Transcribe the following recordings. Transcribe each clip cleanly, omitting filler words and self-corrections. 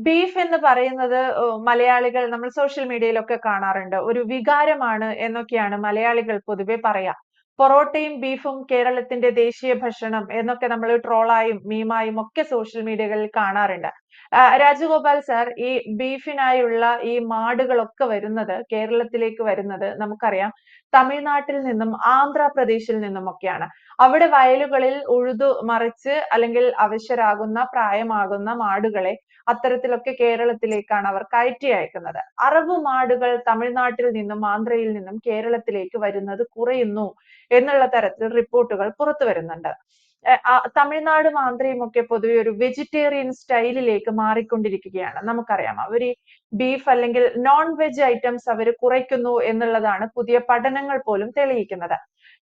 Beef എന്ന് പറയുന്നത് മലയാളികൾ നമ്മൾ സോഷ്യൽ മീഡിയയിലൊക്കെ കാണാറുണ്ട്. ഒരു വികാരമാണ് എന്നൊക്കെയാണ് മലയാളികൾ പൊതുവെ പറയാ. പൊറോട്ടയും ബീഫും കേരളത്തിന്റെ ദേശീയ ഭക്ഷണം എന്നൊക്കെ നമ്മൾ ട്രോളായും മീമായും ഒക്കെ സോഷ്യൽ മീഡിയകളിൽ കാണാറുണ്ട്. രാജഗോപാൽ സാർ, ഈ ബീഫിനായുള്ള ഈ മാടുകളൊക്കെ വരുന്നത് കേരളത്തിലേക്ക് വരുന്നത് നമുക്കറിയാം തമിഴ്നാട്ടിൽ നിന്നും ആന്ധ്രാപ്രദേശിൽ നിന്നുമൊക്കെയാണ്. അവിടെ വയലുകളിൽ ഉഴുതു മറിച്ച് അല്ലെങ്കിൽ അവശരാകുന്ന പ്രായമാകുന്ന മാടുകളെ അത്തരത്തിലൊക്കെ കേരളത്തിലേക്കാണ് അവർ കയറ്റി അയക്കുന്നത്. അറബ് മാടുകൾ തമിഴ്നാട്ടിൽ നിന്നും ആന്ധ്രയിൽ നിന്നും കേരളത്തിലേക്ക് വരുന്നത് കുറയുന്നു എന്നുള്ള തരത്തിൽ റിപ്പോർട്ടുകൾ പുറത്തു വരുന്നുണ്ട്. തമിഴ്നാടും ആന്ധ്രയും ഒക്കെ പൊതുവെ ഒരു വെജിറ്റേറിയൻ സ്റ്റൈലിലേക്ക് മാറിക്കൊണ്ടിരിക്കുകയാണ്. നമുക്കറിയാം അവർ ഈ ബീഫ് അല്ലെങ്കിൽ നോൺ വെജ് ഐറ്റംസ് അവർ കുറയ്ക്കുന്നു എന്നുള്ളതാണ് പുതിയ പഠനങ്ങൾ പോലും തെളിയിക്കുന്നത്.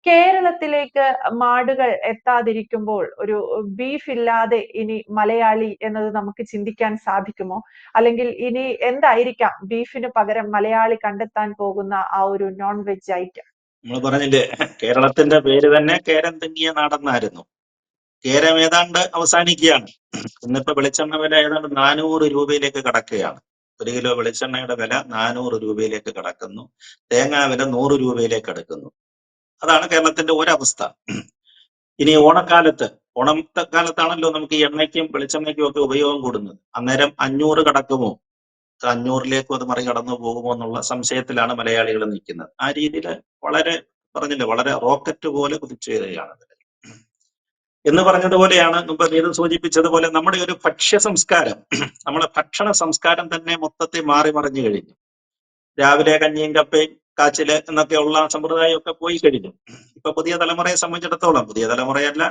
കേരളത്തിലേക്ക് മാടുകൾ എത്താതിരിക്കുമ്പോൾ ഒരു ബീഫ് ഇല്ലാതെ ഇനി മലയാളി എന്നത് നമുക്ക് ചിന്തിക്കാൻ സാധിക്കുമോ? അല്ലെങ്കിൽ ഇനി എന്തായിരിക്കാം ബീഫിന് പകരം മലയാളി കണ്ടെത്താൻ പോകുന്ന ആ ഒരു നോൺ വെജ് ഐറ്റം? നമ്മൾ പറഞ്ഞില്ലേ, കേരളത്തിന്റെ പേര് തന്നെ കേരം തിങ്ങിയ നാടെന്നായിരുന്നു. കേരം ഏതാണ്ട് അവസാനിക്കുകയാണ്. ഇന്നിപ്പോ വെളിച്ചെണ്ണ വില ഏതാണ്ട് 400 രൂപയിലേക്ക് കടക്കുകയാണ്. 1 കിലോ വെളിച്ചെണ്ണയുടെ വില 400 രൂപയിലേക്ക് കടക്കുന്നു. തേങ്ങാ വില 100 രൂപയിലേക്ക് അടുക്കുന്നു. അതാണ് കേരളത്തിന്റെ ഒരവസ്ഥ. ഇനി ഓണക്കാലത്താണല്ലോ നമുക്ക് ഈ എണ്ണയ്ക്കും വെളിച്ചെണ്ണയ്ക്കും ഒക്കെ ഉപയോഗം കൂടുന്നത്. അന്നേരം 500 കടക്കുമോ, 500ലേക്കും അത് മറികടന്നു പോകുമോ എന്നുള്ള സംശയത്തിലാണ് മലയാളികൾ നിൽക്കുന്നത്. ആ രീതിയിൽ വളരെ റോക്കറ്റ് പോലെ കുതിച്ചുയരുകയാണ് എന്ന് പറഞ്ഞതുപോലെയാണ് മുമ്പ് നീതു സൂചിപ്പിച്ചതുപോലെ നമ്മുടെ ഒരു ഭക്ഷ്യ സംസ്കാരം, നമ്മളെ ഭക്ഷണ സംസ്കാരം തന്നെ മൊത്തത്തിൽ മാറി മറിഞ്ഞു കഴിഞ്ഞു. രാവിലെ കഞ്ഞിയും കപ്പയും കാച്ചില് എന്നൊക്കെയുള്ള സമ്പ്രദായമൊക്കെ പോയി കഴിഞ്ഞു. ഇപ്പൊ പുതിയ തലമുറയെ സംബന്ധിച്ചിടത്തോളം, പുതിയ തലമുറയല്ല,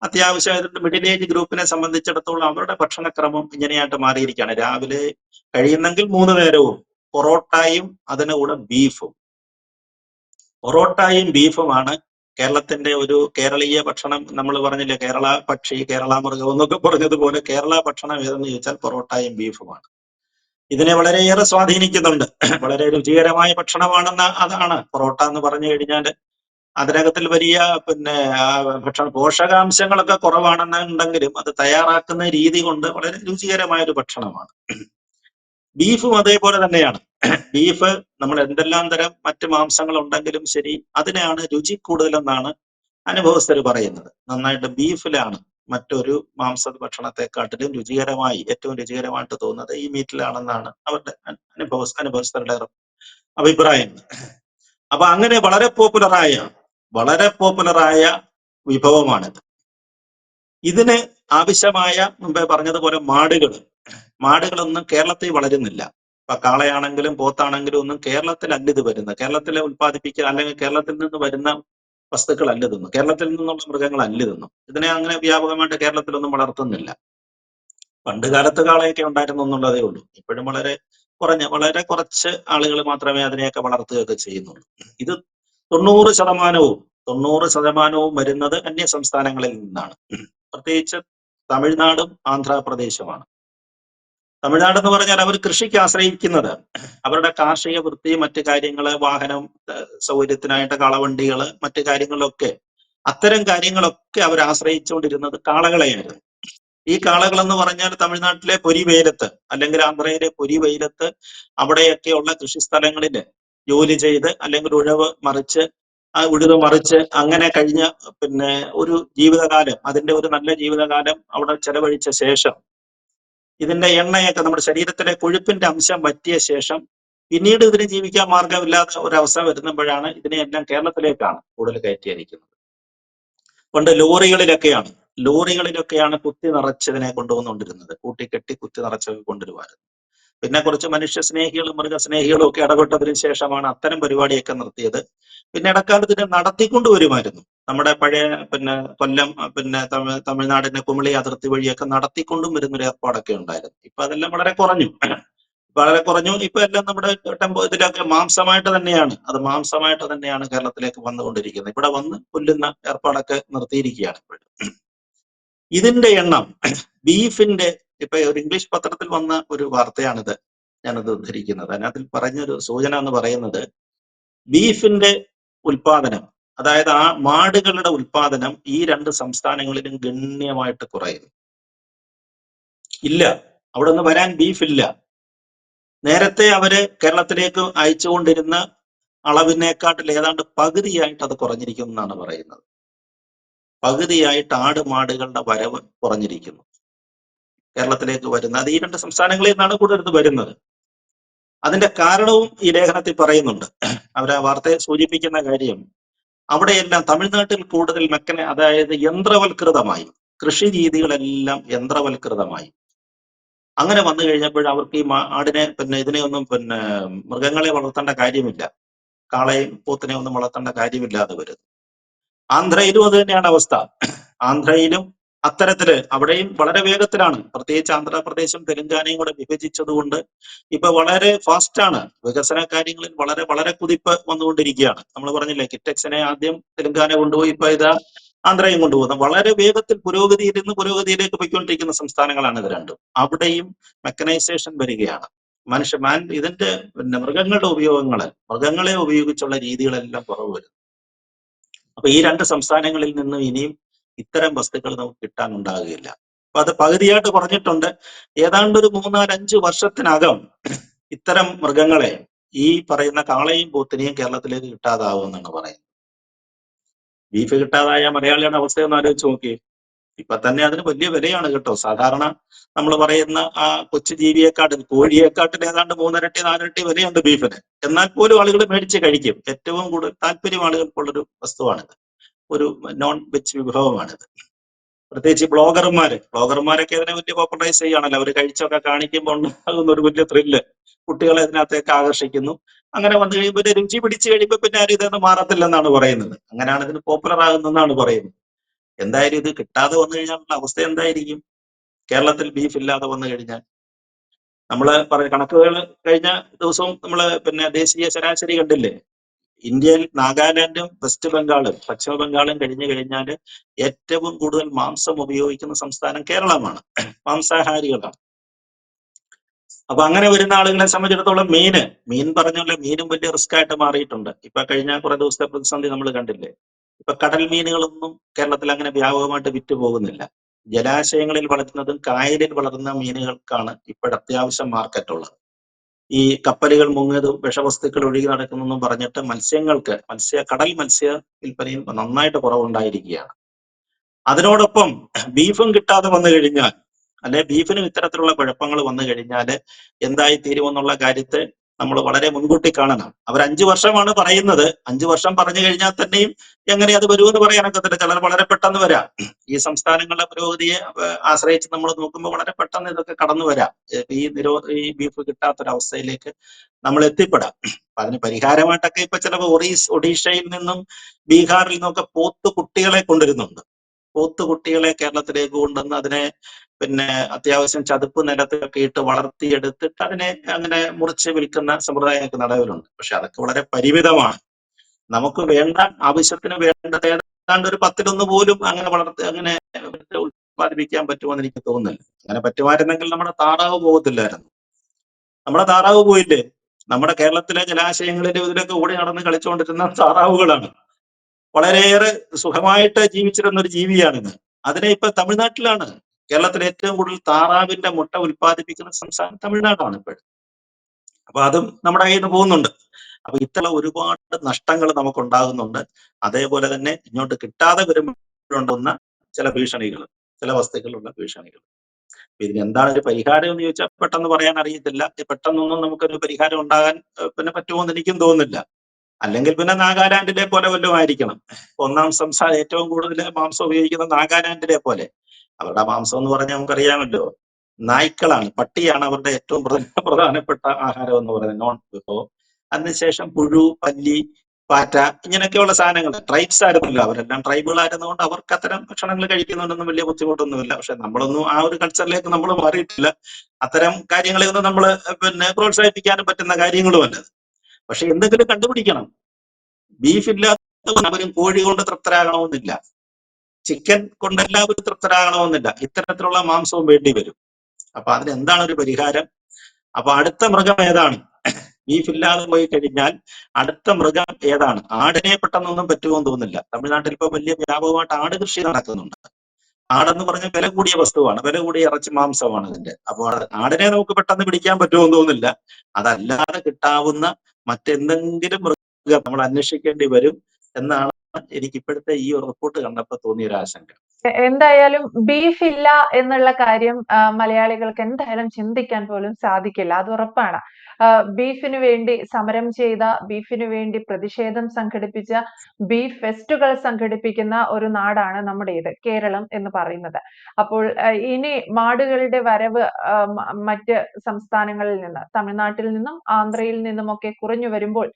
അത്യാവശ്യം മിഡിൽ ഏജ് ഗ്രൂപ്പിനെ സംബന്ധിച്ചിടത്തോളം അവരുടെ ഭക്ഷണക്രമം ഇങ്ങനെയായിട്ട് മാറിയിരിക്കുകയാണ്. രാവിലെ കഴിയുന്നെങ്കിൽ 3 നേരവും പൊറോട്ടയും അതിന് കൂടെ ബീഫും. പൊറോട്ടയും ബീഫുമാണ് കേരളത്തിന്റെ ഒരു കേരളീയ ഭക്ഷണം. നമ്മൾ പറഞ്ഞില്ലേ, കേരള പക്ഷി കേരള മൃഗം എന്നൊക്കെ പറഞ്ഞതുപോലെ കേരള ഭക്ഷണം ഏതെന്ന് ചോദിച്ചാൽ പൊറോട്ടയും ബീഫുമാണ്. ഇതിനെ വളരെയേറെ സ്വാധീനിക്കുന്നുണ്ട്. വളരെ രുചികരമായ ഭക്ഷണമാണെന്ന് അതാണ്. പൊറോട്ട എന്ന് പറഞ്ഞു കഴിഞ്ഞാൽ അതിനകത്തിൽ വലിയ പോഷകാംശങ്ങളൊക്കെ കുറവാണെന്നുണ്ടെങ്കിലും അത് തയ്യാറാക്കുന്ന രീതി കൊണ്ട് വളരെ രുചികരമായ ഒരു ഭക്ഷണമാണ്. ബീഫും അതേപോലെ തന്നെയാണ്. ബീഫ് നമ്മൾ എന്തെല്ലാം തരം മറ്റ് മാംസങ്ങൾ ഉണ്ടെങ്കിലും ശരി, അതിനാണ് രുചി കൂടുതലെന്നാണ് അനുഭവസ്ഥർ പറയുന്നത്. നന്നായിട്ട് ബീഫിലാണ് മറ്റൊരു മാംസ ഭക്ഷണത്തെക്കാട്ടിലും ഏറ്റവും രുചികരമായിട്ട് തോന്നുന്നത് ഈ മീറ്റിലാണെന്നാണ് അവരുടെ അനുഭവസ്ഥരുടെ അഭിപ്രായം. അപ്പൊ അങ്ങനെ വളരെ പോപ്പുലറായ വിഭവമാണിത്. ഇതിന് ആവശ്യമായ മുമ്പേ പറഞ്ഞതുപോലെ മാടുകളൊന്നും കേരളത്തിൽ വളരുന്നില്ല. ഇപ്പൊ കാളയാണെങ്കിലും പോത്താണെങ്കിലും ഒന്നും കേരളത്തിലല്ല ഇത് വരുന്നത്. കേരളത്തിലെ ഉൽപ്പാദിപ്പിക്കുക അല്ലെങ്കിൽ കേരളത്തിൽ നിന്ന് വരുന്ന വസ്തുക്കളല്ല ഇതൊന്നും. കേരളത്തിൽ നിന്നുള്ള മൃഗങ്ങളല്ല ഇതൊന്നും. ഇതിനെ അങ്ങനെ വ്യാപകമായിട്ട് കേരളത്തിലൊന്നും വളർത്തുന്നില്ല. പണ്ട് കാലത്ത് കാളയൊക്കെ ഉണ്ടായിരുന്നു എന്നുള്ളതേ ഉള്ളൂ. ഇപ്പോഴും വളരെ കുറച്ച് ആളുകൾ മാത്രമേ അതിനെയൊക്കെ വളർത്തുകയൊക്കെ ചെയ്യുന്നുള്ളൂ. ഇത് 90% വരുന്നത് അന്യ സംസ്ഥാനങ്ങളിൽ നിന്നാണ്. പ്രത്യേകിച്ച് തമിഴ്നാടും ആന്ധ്രാപ്രദേശുമാണ്. തമിഴ്നാട് എന്ന് പറഞ്ഞാൽ അവർ കൃഷിക്ക് ആശ്രയിക്കുന്നത്, അവരുടെ കാർഷിക വൃത്തി, മറ്റു കാര്യങ്ങള്, വാഹനം സൗകര്യത്തിനായിട്ട് കാളവണ്ടികള്, മറ്റു കാര്യങ്ങളിലൊക്കെ അത്തരം കാര്യങ്ങളൊക്കെ അവർ ആശ്രയിച്ചുകൊണ്ടിരുന്നത് കാളകളെയായിരുന്നു. ഈ കാളകൾ എന്ന് പറഞ്ഞാൽ തമിഴ്നാട്ടിലെ പൊരിവെയിലത്ത് അല്ലെങ്കിൽ ആന്ധ്രയിലെ പൊരിവെയിലത്ത് അവിടെയൊക്കെയുള്ള കൃഷിസ്ഥലങ്ങളിൽ ജോലി ചെയ്ത് അല്ലെങ്കിൽ ഉഴുതു മറിച്ച് അങ്ങനെ കഴിഞ്ഞ ഒരു ജീവിതകാലം, അതിന്റെ ഒരു നല്ല ജീവിതകാലം അവിടെ ചെലവഴിച്ച ശേഷം ഇതിന്റെ എണ്ണയൊക്കെ നമ്മുടെ ശരീരത്തിലെ കൊഴുപ്പിന്റെ അംശം വറ്റിയ ശേഷം പിന്നീട് ഇതിന് ജീവിക്കാൻ മാർഗമില്ലാത്ത ഒരവസ്ഥ വരുമ്പോഴാണ് ഇതിനെയെല്ലാം കേരളത്തിലേക്കാണ് കൂടുതൽ കയറ്റിയിരിക്കുന്നത്. പണ്ട് ലോറികളിലൊക്കെയാണ് കുത്തി നിറച്ചതിനെ കൊണ്ടുവന്നുകൊണ്ടിരുന്നത്. കൂട്ടിക്കെട്ടി കുത്തി നിറച്ചൊക്കെ കൊണ്ടുവരുമായിരുന്നു. പിന്നെ കുറച്ച് മനുഷ്യ സ്നേഹികളും മൃഗസ്നേഹികളും ഒക്കെ ഇടപെട്ടതിന് ശേഷമാണ് അത്തരം പരിപാടിയൊക്കെ നിർത്തിയത്. പിന്നെ ഇടക്കാലത്ത് ഇതിനെ നടത്തിക്കൊണ്ടുവരുമായിരുന്നു. നമ്മുടെ പഴയ കൊല്ലം തമിഴ്നാടിന്റെ കുമിളി അതിർത്തി വഴിയൊക്കെ നടത്തിക്കൊണ്ടും വരുന്നൊരു ഏർപ്പാടൊക്കെ ഉണ്ടായിരുന്നു. ഇപ്പൊ അതെല്ലാം വളരെ കുറഞ്ഞു. ഇപ്പൊ എല്ലാം നമ്മുടെ ഇതിലൊക്കെ മാംസമായിട്ട് തന്നെയാണ് കേരളത്തിലേക്ക് വന്നുകൊണ്ടിരിക്കുന്നത്. ഇവിടെ വന്ന് കൊല്ലുന്ന ഏർപ്പാടൊക്കെ നിർത്തിയിരിക്കുകയാണ് ഇപ്പോഴും. ഇതിന്റെ എണ്ണം ബീഫിന്റെ ഇപ്പൊ ഒരു ഇംഗ്ലീഷ് പത്രത്തിൽ വന്ന ഒരു വാർത്തയാണിത്, ഞാനത് ഉദ്ധരിക്കുന്നത്. അതിനകത്തിൽ പറഞ്ഞൊരു സൂചന എന്ന് പറയുന്നത്, ബീഫിന്റെ ഉൽപാദനം, അതായത് ആ മാടുകളുടെ ഉൽപാദനം ഈ 2 സംസ്ഥാനങ്ങളിലും ഗണ്യമായിട്ട് കുറയുന്നു. ഇല്ല, അവിടെ നിന്ന് വരാൻ ബീഫില്ല. നേരത്തെ അവര് കേരളത്തിലേക്ക് അയച്ചുകൊണ്ടിരുന്ന അളവിനേക്കാട്ടിൽ ഏതാണ്ട് പകുതിയായിട്ട് അത് കുറഞ്ഞിരിക്കും എന്നാണ് പറയുന്നത്. പകുതിയായിട്ട് ആടുമാടുകളുടെ വരവ് കുറഞ്ഞിരിക്കുന്നു കേരളത്തിലേക്ക് വരുന്നത്. അത് ഈ രണ്ട് സംസ്ഥാനങ്ങളിൽ നിന്നാണ് കൂടുതൽ വരുന്നത്. അതിന്റെ കാരണവും ഈ ലേഖനത്തിൽ പറയുന്നുണ്ട്. അവർ ആ വാർത്തയെ സൂചിപ്പിക്കുന്ന കാര്യം, അവിടെയെല്ലാം തമിഴ്നാട്ടിൽ കൂടുതൽ അതായത് യന്ത്രവൽകൃതമായി, കൃഷി രീതികളെല്ലാം യന്ത്രവൽകൃതമായി. അങ്ങനെ വന്നു കഴിഞ്ഞപ്പോൾ അവർക്ക് ഈ ആടിനെ ഇതിനെയൊന്നും മൃഗങ്ങളെ വളർത്തേണ്ട കാര്യമില്ല, കാളയും പോത്തിനെ ഒന്നും വളർത്തേണ്ട കാര്യമില്ലാതെ വരും. ആന്ധ്രയിലും അത് തന്നെയാണ് അവസ്ഥ. ആന്ധ്രയിലും അത്തരത്തില് അവിടെയും വളരെ വേഗത്തിലാണ്, പ്രത്യേകിച്ച് ആന്ധ്രാപ്രദേശും തെലങ്കാനയും കൂടെ വിഭജിച്ചതുകൊണ്ട് ഇപ്പൊ വളരെ ഫാസ്റ്റാണ് വികസന കാര്യങ്ങളിൽ, വളരെ വളരെ കുതിപ്പ് വന്നുകൊണ്ടിരിക്കുകയാണ്. നമ്മൾ പറഞ്ഞില്ലേ, കിറ്റക്സിനെ ആദ്യം തെലങ്കാന കൊണ്ടുപോയി, ഇപ്പൊ ഇതാ ആന്ധ്രയും കൊണ്ടുപോകുന്നത്. വളരെ വേഗത്തിൽ പുരോഗതിയിൽ നിന്ന് പുരോഗതിയിലേക്ക് പോയിക്കൊണ്ടിരിക്കുന്ന സംസ്ഥാനങ്ങളാണ് ഇത് രണ്ടും. അവിടെയും മെക്കനൈസേഷൻ വരികയാണ്. ഇതിന്റെ മൃഗങ്ങളുടെ മൃഗങ്ങളെ ഉപയോഗിച്ചുള്ള രീതികളെല്ലാം കുറവ് വരും. അപ്പൊ ഈ രണ്ട് സംസ്ഥാനങ്ങളിൽ നിന്നും ഇനിയും ഇത്തരം വസ്തുക്കൾ നമുക്ക് കിട്ടാനുണ്ടാകുകയില്ല. അപ്പൊ അത് പകുതിയായിട്ട് കുറഞ്ഞിട്ടുണ്ട്. ഏതാണ്ട് ഒരു 3-4-5 വർഷത്തിനകം ഇത്തരം മൃഗങ്ങളെ, ഈ പറയുന്ന കാളയും പോത്തിനെയും കേരളത്തിലേക്ക് കിട്ടാതാവുമെന്നാണ് പറയുന്നത്. ബീഫ് കിട്ടാതായ മലയാളിയുടെ അവസ്ഥയൊന്ന് ആലോചിച്ച് നോക്കി. ഇപ്പൊ തന്നെ അതിന് വലിയ വിലയാണ് കേട്ടോ. സാധാരണ നമ്മൾ പറയുന്ന ആ കൊച്ചു ജീവിയെക്കാട്ടിൽ, കോഴിയെക്കാട്ടിൽ ഏതാണ്ട് 3-4 ഇരട്ടി വിലയുണ്ട് ബീഫിന്. എന്നാൽ പോലും ആളുകൾ മേടിച്ച് കഴിക്കും. ഏറ്റവും കൂടുതൽ താല്പര്യം ആളുകൾക്കുള്ളൊരു വസ്തുവാണിത്, ഒരു നോൺ വെജ് വിഭവമാണിത്. പ്രത്യേകിച്ച് ബ്ലോഗർമാരൊക്കെ അതിനെ വലിയ പോപ്പുലറൈസ് ചെയ്യുകയാണല്ലോ. അവർ കഴിച്ചൊക്കെ കാണിക്കുമ്പോൾ ഉണ്ടാകുന്ന ഒരു വലിയ ത്രില്ല് കുട്ടികളെ അതിനകത്തേക്ക് ആകർഷിക്കുന്നു. അങ്ങനെ വന്നു കഴിയുമ്പോൾ രുചി പിടിച്ചു കഴിയുമ്പോൾ പിന്നെ ആരും ഇതൊന്നും മാറത്തില്ലെന്നാണ് പറയുന്നത്. അങ്ങനെയാണ് ഇതിന് പോപ്പുലർ ആകുന്നതെന്നാണ് പറയുന്നത്. എന്തായാലും ഇത് കിട്ടാതെ വന്നു കഴിഞ്ഞാലുള്ള അവസ്ഥ എന്തായിരിക്കും? കേരളത്തിൽ ബീഫ് ഇല്ലാതെ വന്നു കഴിഞ്ഞാൽ നമ്മള് കണക്കുകൾ കഴിഞ്ഞ ദിവസവും നമ്മള് ദേശീയ ശരാശരി കണ്ടില്ലേ? ഇന്ത്യയിൽ നാഗാലാൻഡും വെസ്റ്റ് ബംഗാളും പശ്ചിമ ബംഗാളും കഴിഞ്ഞു കഴിഞ്ഞാൽ ഏറ്റവും കൂടുതൽ മാംസം ഉപയോഗിക്കുന്ന സംസ്ഥാനം കേരളമാണ്. മാംസാഹാരികളാണ്. അപ്പൊ അങ്ങനെ വരുന്ന ആളുകളെ സംബന്ധിച്ചിടത്തോളം മീൻ പറഞ്ഞല്ലോ, മീനും വലിയ റിസ്ക് ആയിട്ട് മാറിയിട്ടുണ്ട്. ഇപ്പൊ കഴിഞ്ഞ കുറെ ദിവസത്തെ പ്രതിസന്ധി നമ്മൾ കണ്ടില്ലേ? ഇപ്പൊ കടൽ മീനുകളൊന്നും കേരളത്തിൽ അങ്ങനെ വ്യാപകമായിട്ട് വിറ്റ് പോകുന്നില്ല. ജലാശയങ്ങളിൽ വളരുന്നതും കായലിൽ വളരുന്ന മീനുകൾക്കാണ് ഇപ്പോൾ അത്യാവശ്യം മാർക്കറ്റുള്ളത്. ഈ കപ്പലുകൾ മുങ്ങിയതും വിഷവസ്തുക്കൾ ഒഴുകി നടക്കുന്നെന്നും പറഞ്ഞിട്ട് കടൽ മത്സ്യ വിൽപ്പനയിൽ നന്നായിട്ട് കുറവുണ്ടായിരിക്കുകയാണ്. അതിനോടൊപ്പം ബീഫും കിട്ടാതെ വന്നു കഴിഞ്ഞാൽ, അല്ലെ ബീഫിനും ഇത്തരത്തിലുള്ള കുഴപ്പങ്ങൾ വന്നു കഴിഞ്ഞാൽ എന്തായി തീരുമെന്നുള്ള കാര്യത്തെ നമ്മൾ വളരെ മുൻകൂട്ടി കാണണം. അവർ 5 വർഷമാണ് പറയുന്നത്. 5 വർഷം പറഞ്ഞു കഴിഞ്ഞാൽ തന്നെയും എങ്ങനെ അത് വരുമെന്ന് പറയാനൊക്കത്തില്ല. ചിലർ വളരെ പെട്ടെന്ന് വരാം. ഈ സംസ്ഥാനങ്ങളുടെ പുരോഗതിയെ ആശ്രയിച്ച് നമ്മൾ നോക്കുമ്പോൾ വളരെ പെട്ടെന്ന് ഇതൊക്കെ കടന്നു വരാം. ഈ ബീഫ് കിട്ടാത്തൊരവസ്ഥയിലേക്ക് നമ്മൾ എത്തിപ്പെടാം. അതിന് പരിഹാരമായിട്ടൊക്കെ ഇപ്പൊ ചിലപ്പോൾ ഒഡീഷയിൽ നിന്നും ബീഹാറിൽ നിന്നൊക്കെ പോത്ത് കുട്ടികളെ കൊണ്ടുവരുന്നുണ്ട്. പോത്ത് കുട്ടികളെ കേരളത്തിലേക്ക് കൊണ്ടുവന്ന് അതിനെ അത്യാവശ്യം ചതുപ്പ് നിലത്തൊക്കെ ഇട്ട് വളർത്തിയെടുത്തിട്ട് അതിനെ അങ്ങനെ മുറിച്ച് വിൽക്കുന്ന സമ്പ്രദായമൊക്കെ നിലവിലുണ്ട്. പക്ഷെ അതൊക്കെ വളരെ പരിമിതമാണ്. നമുക്ക് വേണ്ട ആവശ്യത്തിന് വേണ്ടത് ഏതാണ്ട് ഒരു 10-1 പോലും അങ്ങനെ ഉത്പാദിപ്പിക്കാൻ പറ്റുമെന്ന് എനിക്ക് തോന്നുന്നില്ല. അങ്ങനെ പറ്റുമായിരുന്നെങ്കിൽ നമ്മുടെ താറാവ് പോകത്തില്ലായിരുന്നു. നമ്മുടെ താറാവ് പോയില്ലേ? നമ്മുടെ കേരളത്തിലെ ജലാശയങ്ങളിലും ഇതിലൊക്കെ ഓടി നടന്ന് കളിച്ചുകൊണ്ടിരുന്ന താറാവുകളാണ്. വളരെയേറെ സുഖമായിട്ട് ജീവിച്ചിരുന്ന ഒരു ജീവിയാണിത്. അതിനെ ഇപ്പൊ തമിഴ്നാട്ടിലാണ്. കേരളത്തിലെ ഏറ്റവും കൂടുതൽ താറാവിന്റെ മുട്ട ഉൽപ്പാദിപ്പിക്കുന്ന സംസ്ഥാനം തമിഴ്നാടാണ് ഇപ്പോൾ. അപ്പൊ അതും നമ്മുടെ കയ്യിൽ നിന്ന് പോകുന്നുണ്ട്. അപ്പൊ ഇത്തരം ഒരുപാട് നഷ്ടങ്ങൾ നമുക്ക് ഉണ്ടാകുന്നുണ്ട്. അതേപോലെ തന്നെ ഇങ്ങോട്ട് കിട്ടാതെ വരുമ്പോഴുണ്ടാകുന്ന ചില ഭീഷണികൾ, ചില വസ്തുക്കളുള്ള ഭീഷണികൾ. ഇതിന് എന്താണ് ഒരു പരിഹാരം എന്ന് ചോദിച്ചാൽ പെട്ടെന്ന് പറയാൻ അറിയത്തില്ല. പെട്ടെന്നൊന്നും നമുക്കൊരു പരിഹാരം ഉണ്ടാകാൻ പറ്റുമോ എന്ന് എനിക്കും തോന്നുന്നില്ല. അല്ലെങ്കിൽ നാഗാലാൻഡിലെ പോലെ വല്ലതും ആയിരിക്കണം. ഒന്നാം സംസ്ഥാനം ഏറ്റവും കൂടുതൽ മാംസം ഉപയോഗിക്കുന്ന നാഗാലാൻഡിലെ പോലെ. അവരുടെ മാംസം എന്ന് പറഞ്ഞാൽ നമുക്കറിയാമല്ലോ, നായ്ക്കളാണ്, പട്ടിയാണ് അവരുടെ ഏറ്റവും പ്രധാനപ്പെട്ട ആഹാരം എന്ന് പറയുന്നത്, നോൺ വിഭവം. അതിനുശേഷം പുഴു, പല്ലി, പാറ്റ, ഇങ്ങനെയൊക്കെയുള്ള സാധനങ്ങൾ. ട്രൈബ്സ് ആയിരുന്നല്ലോ, അവരെല്ലാം ട്രൈബുകളായിരുന്നതുകൊണ്ട് അവർക്ക് അത്തരം ഭക്ഷണങ്ങൾ കഴിക്കുന്നതുകൊണ്ടൊന്നും വലിയ ബുദ്ധിമുട്ടൊന്നുമില്ല. പക്ഷെ നമ്മളൊന്നും ആ ഒരു കൾച്ചറിലേക്ക് നമ്മൾ മാറിയിട്ടില്ല. അത്തരം കാര്യങ്ങളെ ഒന്നും നമ്മൾ പ്രോത്സാഹിപ്പിക്കാനും പറ്റുന്ന കാര്യങ്ങളുമല്ല. പക്ഷെ എന്തെങ്കിലും കണ്ടുപിടിക്കണം. ബീഫ് ഇല്ലാത്തവരും കോഴി കൊണ്ട് തൃപ്തരാകണമെന്നില്ല, ചിക്കൻ കൊണ്ട് എല്ലാവരും തൃപ്തരാകണമെന്നില്ല. ഇത്തരത്തിലുള്ള മാംസവും വേണ്ടി വരും. അപ്പൊ അതിനെന്താണ് ഒരു പരിഹാരം? അപ്പൊ അടുത്ത മൃഗം ഏതാണ്? ബീഫ് ഇല്ലാതെ പോയി കഴിഞ്ഞാൽ അടുത്ത മൃഗം ഏതാണ്? ആടിനെ പെട്ടെന്നൊന്നും പറ്റുമെന്ന് തോന്നുന്നില്ല. തമിഴ്നാട്ടിൽ ഇപ്പൊ വലിയ വ്യാപകമായിട്ട് ആട് കൃഷി നടക്കുന്നുണ്ട്. ആടെന്ന് പറഞ്ഞ വില കൂടിയ വസ്തുവാണ്, വില കൂടിയ ഇറച്ചി മാംസമാണ് ഇതിന്റെ. അപ്പോൾ ആടിനെ നമുക്ക് പെട്ടെന്ന് പിടിക്കാൻ പറ്റുമെന്ന് തോന്നുന്നില്ല. അതല്ലാതെ കിട്ടാവുന്ന മറ്റെന്തെങ്കിലും മൃഗം നമ്മൾ അന്വേഷിക്കേണ്ടി വരും എന്നാണ് എനിക്ക് ഇപ്പോഴത്തെ ഈ ഒരു റിപ്പോർട്ട് കണ്ടപ്പോൾ തോന്നിയ ഒരു ആശങ്ക. എന്തായാലും ബീഫ് ഇല്ല എന്നുള്ള കാര്യം മലയാളികൾക്ക് എന്തായാലും ചിന്തിക്കാൻ പോലും സാധിക്കില്ല, അത് ഉറപ്പാണ്. ബീഫിന് വേണ്ടി സമരം ചെയ്ത, ബീഫിന് വേണ്ടി പ്രതിഷേധം സംഘടിപ്പിച്ച, ബീഫ് ഫെസ്റ്റുകൾ സംഘടിപ്പിക്കുന്ന ഒരു നാടാണ് നമ്മുടേത്, കേരളം എന്ന് പറയുന്നത്. അപ്പോൾ ഇനി മാടുകളുടെ വരവ് മറ്റ് സംസ്ഥാനങ്ങളിൽ നിന്ന്, തമിഴ്നാട്ടിൽ നിന്നും ആന്ധ്രയിൽ നിന്നുമൊക്കെ കുറഞ്ഞു വരുമ്പോൾ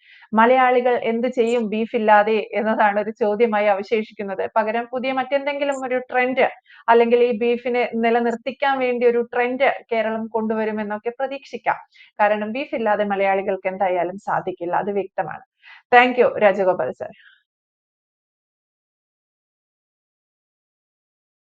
മലയാളികൾ എന്ത് ചെയ്യും ബീഫ് ഇല്ലാതെ എന്നതാണ് ഒരു ചോദ്യമായി അവശേഷിക്കുന്നത്. പകരം പുതിയ മറ്റെന്തെങ്കിലും ഒരു ട്രെൻഡ്, അല്ലെങ്കിൽ ഈ ബീഫിനെ നിലനിർത്തിക്കാൻ വേണ്ടി ഒരു ട്രെൻഡ് കേരളം കൊണ്ടുവരുമെന്നൊക്കെ പ്രതീക്ഷിക്കാം. കാരണം ബീഫ് ഇല്ലാതെ മലയാളികൾക്ക് എന്തായാലും സാധിക്കില്ല, അത് വ്യക്തമാണ്. Thank you Rajagopal sir.